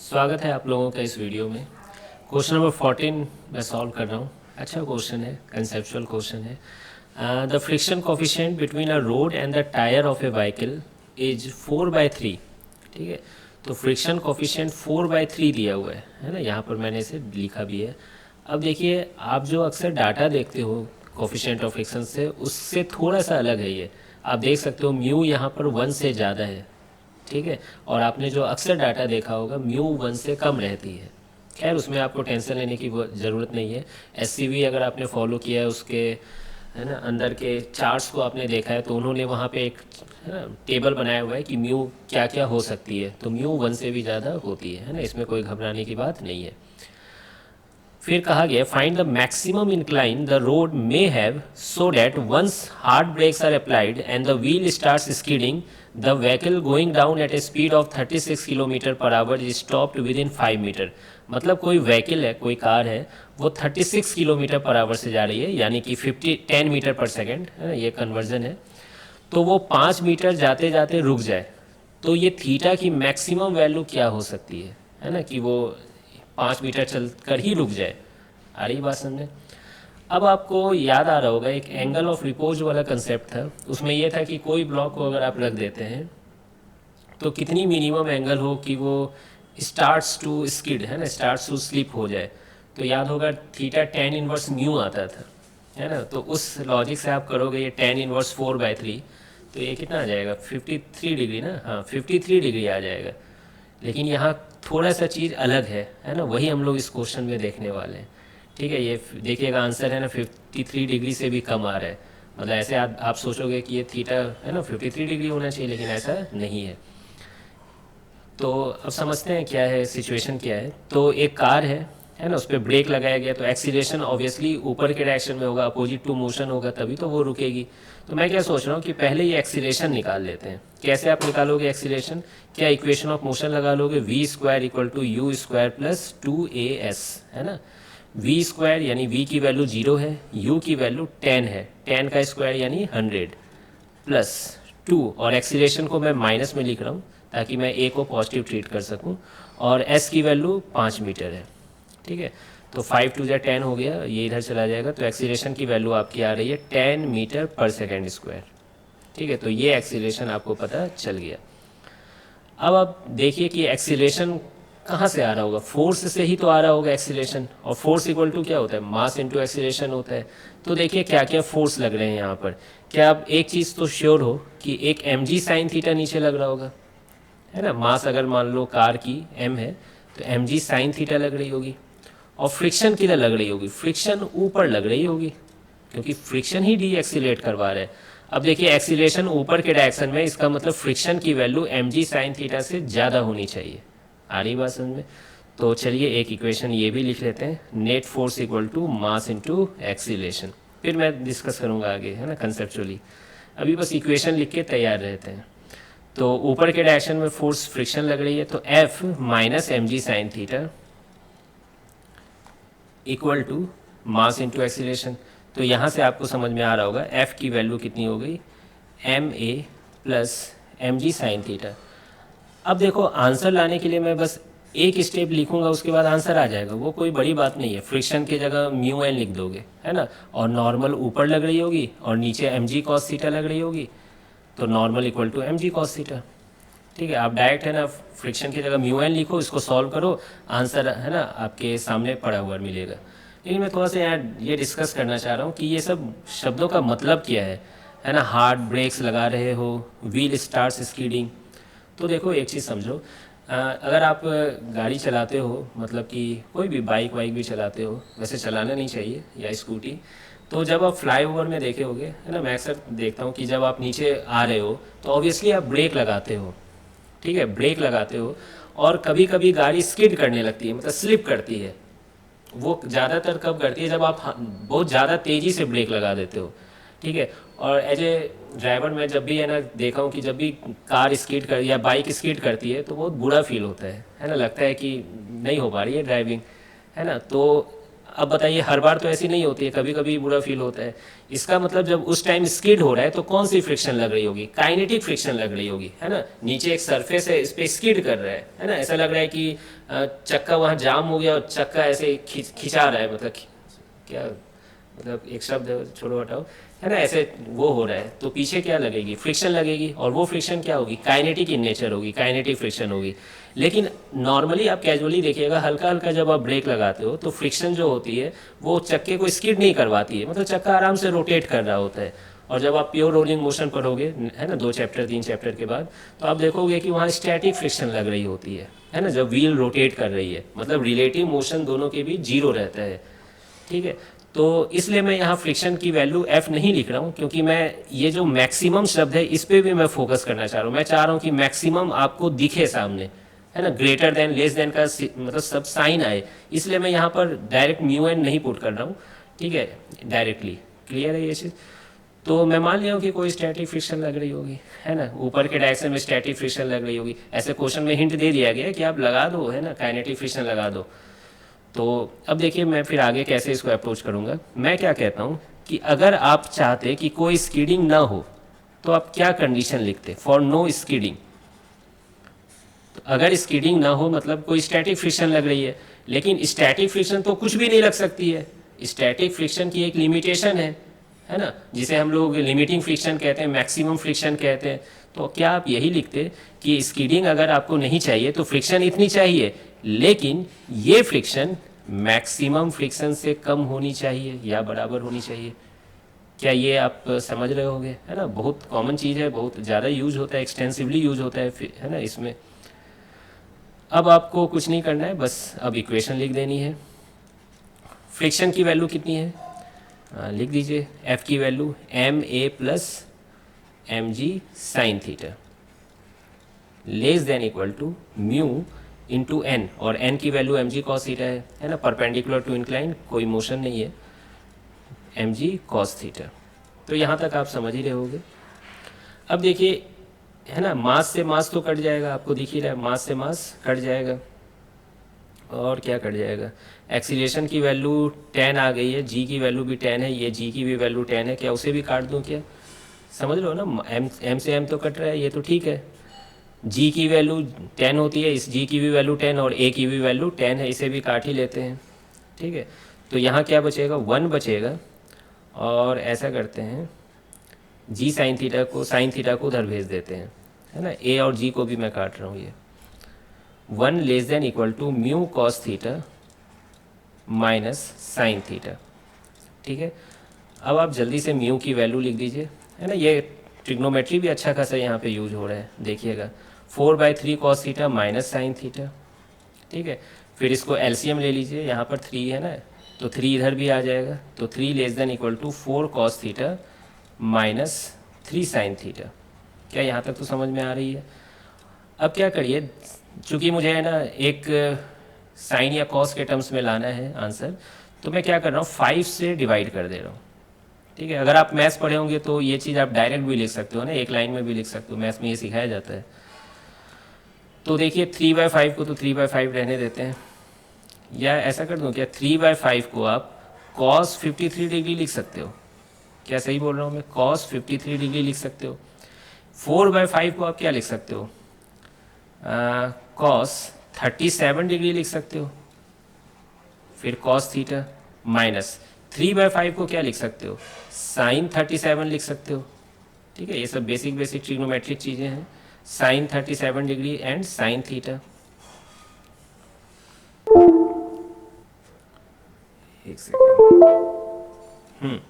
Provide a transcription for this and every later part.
स्वागत है आप लोगों का इस वीडियो में। क्वेश्चन नंबर 14 मैं सॉल्व कर रहा हूँ। अच्छा क्वेश्चन है, कंसेप्चुअल क्वेश्चन है। The friction coefficient between a road and the tyre of A vehicle is 4/3। ठीक है, तो फ्रिक्शन कोफिशिएंट 4/3 दिया हुआ है ना। यहाँ पर मैंने इसे लिखा भी है। अब देखिए, आप जो अक्सर डाटा देखते हो कोफिशिएंट ऑफ फ्रिक्शन से, उससे थोड़ा सा अलग है ये। आप देख सकते हो म्यू यहाँ पर 1 से ज़्यादा है। ठीक है, और आपने जो अक्सर डाटा देखा होगा म्यू 1 से कम रहती है। खैर, उसमें आपको टेंशन लेने की ज़रूरत नहीं है। एससीवी अगर आपने फॉलो किया है, उसके है ना अंदर के चार्ट्स को आपने देखा है, तो उन्होंने वहाँ पे एक है ना टेबल बनाया हुआ है कि म्यू क्या क्या हो सकती है। तो म्यू 1 से भी ज़्यादा होती है ना, इसमें कोई घबराने की बात नहीं है। फिर कहा गया find the maximum incline the road may have so that once hard brakes are applied and the wheel starts skidding the vehicle going down at a speed of 36 kilometre per hour is stopped within 5 metre. मतलब कोई vehicle है, कोई car है, वो 36 kilometre per our से जा रही है, यानी कि 10 मीटर पर सेकेंड है ना, ये कन्वर्जन है। तो वो 5 मीटर जाते जाते रुक जाए, तो ये थीटा की मैक्सिमम वैल्यू क्या हो सकती है ना, कि वो 5 मीटर चल कर ही रुक जाए। आ रही बात समझे। अब आपको याद आ रहा होगा एक एंगल ऑफ रिपोज वाला कंसेप्ट था। उसमें यह था कि कोई ब्लॉक को अगर आप रख देते हैं तो कितनी मिनिमम एंगल हो कि वो स्टार्ट्स टू स्किड है ना, स्टार्ट्स टू स्लिप हो जाए। तो याद होगा थीटा tan इनवर्स म्यू आता था है ना। तो उस लॉजिक से आप करोगे ये tan इनवर्स 4/3, तो ये कितना आ जाएगा 53 डिग्री ना। हाँ, 53 डिग्री आ जाएगा। लेकिन यहाँ थोड़ा सा चीज़ अलग है ना, वही हम लोग इस क्वेश्चन में देखने वाले हैं। ठीक है, ये देखिएगा आंसर है ना 53 डिग्री से भी कम आ रहा है। मतलब ऐसे आप सोचोगे कि ये थीटा है ना 53 डिग्री होना चाहिए, लेकिन ऐसा नहीं है। तो अब समझते हैं क्या है सिचुएशन, क्या है। तो एक कार है ना, उस पर ब्रेक लगाया गया, तो एक्सीलरेशन ऑब्वियसली ऊपर के डायरेक्शन में होगा, अपोजिट टू मोशन होगा, तभी तो वो रुकेगी। तो मैं क्या सोच रहा हूँ कि पहले ये एक्सीलरेशन निकाल लेते हैं। कैसे आप निकालोगे एक्सीलरेशन? क्या इक्वेशन ऑफ मोशन लगा लोगे, v² = u² + 2as है ना। v² यानी v की वैल्यू 0 है, u की वैल्यू 10 है, 10 का स्क्वायर यानी 100 प्लस 2, और एक्सीलरेशन को मैं माइनस में लिख रहा हूँ ताकि मैं a को पॉजिटिव ट्रीट कर सकूँ, और s की वैल्यू 5 मीटर है। ठीक है, तो 5 × 10 हो गया, ये इधर चला जाएगा, तो एक्सीलरेशन की वैल्यू आपकी आ रही है 10 मीटर पर सेकेंड स्क्वायर। ठीक है, तो ये एक्सीलरेशन आपको पता चल गया। अब आप देखिए कि एक्सीलरेशन कहाँ से आ रहा होगा, फोर्स से ही तो आ रहा होगा एक्सीलरेशन, और फोर्स इक्वल टू क्या होता है, मास इनटू एक्सीलरेशन होता है। तो देखिए क्या क्या फोर्स लग रहे हैं यहाँ पर। क्या आप एक चीज़ तो श्योर हो कि एक mg sin थीटा नीचे लग रहा होगा, है ना। मास अगर मान लो कार की m है, तो mg sin थीटा लग रही होगी। और फ्रिक्शन किधर लग रही होगी, फ्रिक्शन ऊपर लग रही होगी, क्योंकि फ्रिक्शन ही डी एक्सीलेट करवा रहा है। अब देखिए एक्सीलेशन ऊपर के डायरेक्शन में, इसका मतलब फ्रिक्शन की वैल्यू mg sin थीटा से ज़्यादा होनी चाहिए। आ रही बात समझ में। तो चलिए एक इक्वेशन ये भी लिख लेते हैं, net force = mass into acceleration. फिर मैं डिस्कस करूँगा आगे है ना कंसेप्चुअली। अभी बस इक्वेशन लिख के तैयार रहते हैं। तो ऊपर के डायरेक्शन में फोर्स फ्रिक्शन लग रही है, तो F - mg sin theta = mass into acceleration. तो यहाँ से आपको समझ में आ रहा होगा F की वैल्यू कितनी हो गई, ma + mg sin थीटा। अब देखो आंसर लाने के लिए मैं बस एक स्टेप लिखूंगा, उसके बाद आंसर आ जाएगा, वो कोई बड़ी बात नहीं है। फ्रिक्शन की जगह μn लिख दोगे है ना, और नॉर्मल ऊपर लग रही होगी और नीचे mg cos थीटा लग रही होगी, तो नॉर्मल = mg cos थीटा। ठीक है, आप डायरेक्ट है ना फ्रिक्शन की जगह μn लिखो, इसको सॉल्व करो, आंसर है ना आपके सामने पड़ा हुआ मिलेगा। लेकिन मैं थोड़ा सा यहाँ ये डिस्कस करना चाह रहा हूँ कि ये सब शब्दों का मतलब क्या है ना। हार्ड ब्रेक्स लगा रहे हो, व्हील स्टार्ट्स स्कीडिंग। तो देखो एक चीज़ समझो, अगर आप गाड़ी चलाते हो, मतलब कि कोई भी बाइक वाइक भी चलाते हो, वैसे चलाना नहीं चाहिए, या स्कूटी, तो जब आप फ्लाईओवर में देखे होगे है ना, मैं अक्सर देखता हूँ कि जब आप नीचे आ रहे हो तो ऑब्वियसली आप ब्रेक लगाते हो। ठीक है, ब्रेक लगाते हो, और कभी कभी गाड़ी स्किड करने लगती है, मतलब स्लिप करती है। वो ज़्यादातर कब करती है, जब आप बहुत ज़्यादा तेज़ी से ब्रेक लगा देते हो। ठीक है, और एज ए ड्राइवर मैं जब भी है ना देखा हूँ कि जब भी कार स्किड कर या बाइक स्किड करती है तो बहुत बुरा फील होता है ना, लगता है कि नहीं हो पा रही है ड्राइविंग, है ना। तो अब बताइए, हर बार तो ऐसी नहीं होती है, कभी कभी बुरा फील होता है। इसका मतलब जब उस टाइम स्किड हो रहा है तो कौन सी फ्रिक्शन लग रही होगी? काइनेटिक फ्रिक्शन लग रही होगी, है ना। नीचे एक सरफेस है, इस पर स्किड कर रहा है ना। ऐसा लग रहा है कि चक्का वहाँ जाम हो गया और चक्का ऐसे खिंचा रहा है, मतलब क्या, मतलब एक शब्द छोड़ो हटाओ, है ना, ऐसे वो हो रहा है। तो पीछे क्या लगेगी? फ्रिक्शन लगेगी, और वो फ्रिक्शन क्या होगी? काइनेटिक इन नेचर होगी, काइनेटिक फ्रिक्शन होगी। लेकिन नॉर्मली आप कैजुअली देखिएगा, हल्का हल्का जब आप ब्रेक लगाते हो तो फ्रिक्शन जो होती है वो चक्के को स्किड नहीं करवाती है, मतलब चक्का आराम से रोटेट कर रहा होता है। और जब आप प्योर रोलिंग मोशन पढ़ोगे, है ना, 2 चैप्टर 3 चैप्टर के बाद, तो आप देखोगे कि वहाँ स्टैटिक फ्रिक्शन लग रही होती है ना, जब व्हील रोटेट कर रही है, मतलब रिलेटिव मोशन दोनों के बीच जीरो रहता है। ठीक है, तो इसलिए मैं यहाँ फ्रिक्शन की वैल्यू एफ नहीं लिख रहा हूँ, क्योंकि मैं ये जो मैक्सिमम शब्द है इस पर भी मैं फोकस करना चाह रहा हूँ। मैं चाह रहा हूँ कि मैक्सिमम आपको दिखे सामने, है ना, ग्रेटर देन लेस देन का मतलब सब साइन आए, इसलिए मैं यहाँ पर डायरेक्ट म्यू एन नहीं पुट कर रहा हूँ। ठीक है, डायरेक्टली क्लियर है ये चीज़। तो मैं मान लिया हूँ कि कोई स्टैटिक फ्रिक्शन लग रही होगी, है ना, ऊपर के डायरेक्शन में स्टैटिक फ्रिक्शन लग रही होगी। ऐसे क्वेश्चन में हिंट दे दिया गया है कि आप लगा दो, है ना, काइनेटिक फ्रिक्शन लगा दो। तो अब देखिए मैं फिर आगे कैसे इसको अप्रोच करूँगा। मैं क्या कहता हूँ कि अगर आप चाहते कि कोई स्किडिंग ना हो तो आप क्या कंडीशन लिखते? For no skidding. तो अगर स्किडिंग ना हो मतलब कोई स्टैटिक फ्रिक्शन लग रही है, लेकिन स्टैटिक फ्रिक्शन तो कुछ भी नहीं लग सकती है। स्टैटिक फ्रिक्शन की एक लिमिटेशन है ना, जिसे हम लोग लिमिटिंग फ्रिक्शन कहते हैं, मैक्सिमम फ्रिक्शन कहते हैं। तो क्या आप यही लिखते कि स्किडिंग अगर आपको नहीं चाहिए तो फ्रिक्शन इतनी चाहिए, लेकिन ये फ्रिक्शन मैक्सिमम फ्रिक्शन से कम होनी चाहिए या बराबर होनी चाहिए? क्या ये आप समझ रहे होंगे, है ना। बहुत कॉमन चीज़ है, बहुत ज़्यादा यूज होता है, एक्सटेंसिवली यूज होता है ना इसमें। अब आपको कुछ नहीं करना है, बस अब इक्वेशन लिख देनी है। फ्रिक्शन की वैल्यू कितनी है? लिख दीजिए, एफ की value M A plus M G sine theta less than equal to mu into N, और एन की value M G cos theta है ना, परपेंडिकुलर टू इंक्लाइन, कोई मोशन नहीं है, एम जी कॉस थीटा। तो यहाँ तक आप समझ ही रहे होगे। अब देखिए, है ना, मास से मास तो कट जाएगा, आपको दिख ही रहा है, मास से मास कट जाएगा, और क्या कट जाएगा? एक्सीलरेशन की वैल्यू 10 आ गई है, जी की वैल्यू भी 10 है, ये जी की भी वैल्यू 10 है, क्या उसे भी काट दूँ क्या? समझ लो ना, एम से एम तो कट रहा है, ये तो ठीक है। जी की वैल्यू 10 होती है, इस जी की भी वैल्यू 10 और ए की भी वैल्यू 10 है, इसे भी काट ही लेते हैं। ठीक है, तो यहाँ क्या बचेगा? 1 बचेगा, और ऐसा करते हैं, जी साइन थीटा को उधर भेज देते हैं, है ना, ए और जी को भी मैं काट रहा हूँ। ये 1 less than equal to mu cos theta minus sine theta. ठीक है, अब आप जल्दी से म्यू की वैल्यू लिख दीजिए, है ना। ये ट्रिग्नोमेट्री भी अच्छा खासा यहाँ पे यूज हो रहा है, देखिएगा, 4/3 cos theta minus sine theta. ठीक है, फिर इसको एलसीएम ले लीजिए, यहाँ पर 3 है ना, तो 3 इधर भी आ जाएगा, तो 3 less than equal to 4 cos theta minus 3 sine theta. क्या यहाँ तक तो समझ में आ रही है? अब क्या करिए, चूँकि मुझे है ना एक साइन या कॉस के टर्म्स में लाना है आंसर, तो मैं क्या कर रहा हूँ, 5 से डिवाइड कर दे रहा हूँ। ठीक है, अगर आप मैथ्स पढ़े होंगे तो ये चीज़ आप डायरेक्ट भी लिख सकते हो ना, एक लाइन में भी लिख सकते हो, मैथ्स में ये सिखाया जाता है। तो देखिए 3/5 को तो 3/5 रहने देते हैं, या ऐसा कर दूँ क्या, 3/5 को आप cos 53 डिग्री लिख सकते हो। क्या सही बोल रहा हूँ मैं? cos 53 डिग्री लिख सकते हो। 4/5 को आप क्या लिख सकते हो? cos 37 डिग्री लिख सकते हो, फिर cos थीटा, माइनस 3/5 को क्या लिख सकते हो? साइन 37 लिख सकते हो। ठीक है, ये सब बेसिक ट्रिग्नोमेट्रिक चीज़ें हैं, sine 37 degree and sine theta. एक सेकेंड।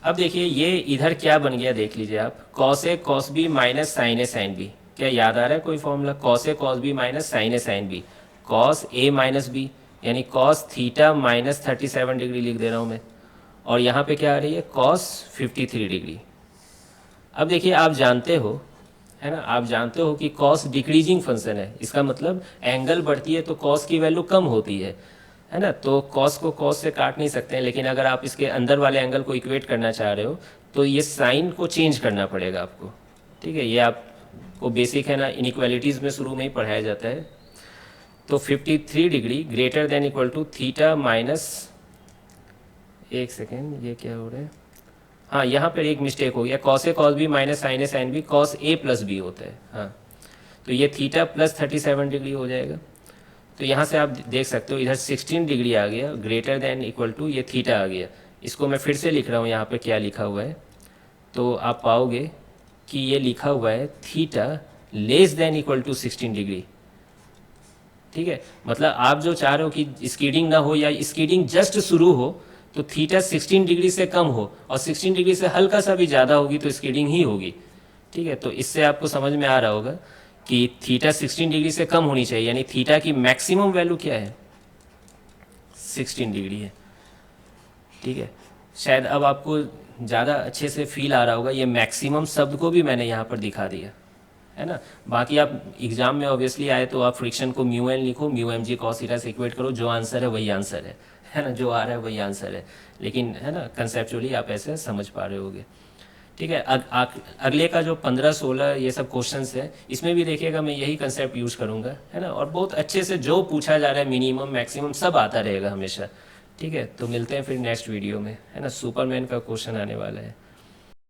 अब देखिए ये इधर क्या बन गया, देख लीजिए आप, cos A cos B minus sign A sine B. क्या याद आ रहा है कोई formula? Cos A cos B minus sign A sine B, cos A minus B, यानी कॉस थीटा माइनस 37 डिग्री लिख दे रहा हूँ मैं, और यहाँ पे क्या आ रही है? Cos 53 degree. अब देखिए आप जानते हो, है ना, आप जानते हो कि कॉस डिक्रीजिंग फंक्शन है, इसका मतलब एंगल बढ़ती है तो कॉस की वैल्यू कम होती है ना। तो कॉस को कॉस से काट नहीं सकते हैं, लेकिन अगर आप इसके अंदर वाले एंगल को इक्वेट करना चाह रहे हो तो ये साइन को चेंज करना पड़ेगा आपको। ठीक है, ये आपको बेसिक है ना, इनइक्वालिटीज़ में शुरू में ही पढ़ाया जाता है। तो 53 degree greater than equal to theta minus एक सेकेंड, ये क्या हो रहा है? हाँ, यहाँ पर एक मिस्टेक हो गया, cos A cos B minus sign A sine B cos A plus B होता है। हाँ, तो ये थीटा प्लस 37 डिग्री हो जाएगा। तो यहाँ से आप देख सकते हो इधर 16 डिग्री आ गया, ग्रेटर देन इक्वल टू ये थीटा आ गया। इसको मैं फिर से लिख रहा हूँ, यहाँ पे क्या लिखा हुआ है, तो आप पाओगे कि ये लिखा हुआ है theta less than equal to 16 degree. ठीक है, मतलब आप जो चाह रहे हो कि स्कीडिंग ना हो या स्कीडिंग जस्ट शुरू हो, तो थीटा 16 डिग्री से कम हो और 16 डिग्री से हल्का सा भी ज़्यादा होगी तो स्कीडिंग ही होगी। ठीक है, तो इससे आपको समझ में आ रहा होगा कि थीटा 16 डिग्री से कम होनी चाहिए, यानी थीटा की मैक्सिमम वैल्यू क्या है, 16 डिग्री है। ठीक है, शायद अब आपको ज़्यादा अच्छे से फील आ रहा होगा, ये मैक्सिमम शब्द को भी मैंने यहाँ पर दिखा दिया है ना। बाकी आप एग्जाम में ऑब्वियसली आए तो आप फ्रिक्शन को म्यू एन लिखो, mu M G cos theta से इक्वेट करो, जो आंसर है वही आंसर है ना, जो आ रहा है वही आंसर है। लेकिन है ना, कंसेप्चुअली आप ऐसे समझ पा रहे होगे। ठीक है, अगले का जो 15-16 ये सब क्वेश्चंस है, इसमें भी देखिएगा मैं यही कंसेप्ट यूज़ करूँगा, है ना, और बहुत अच्छे से जो पूछा जा रहा है मिनिमम मैक्सिमम सब आता रहेगा हमेशा। ठीक है, तो मिलते हैं फिर नेक्स्ट वीडियो में, है ना। सुपरमैन का क्वेश्चन आने वाला है।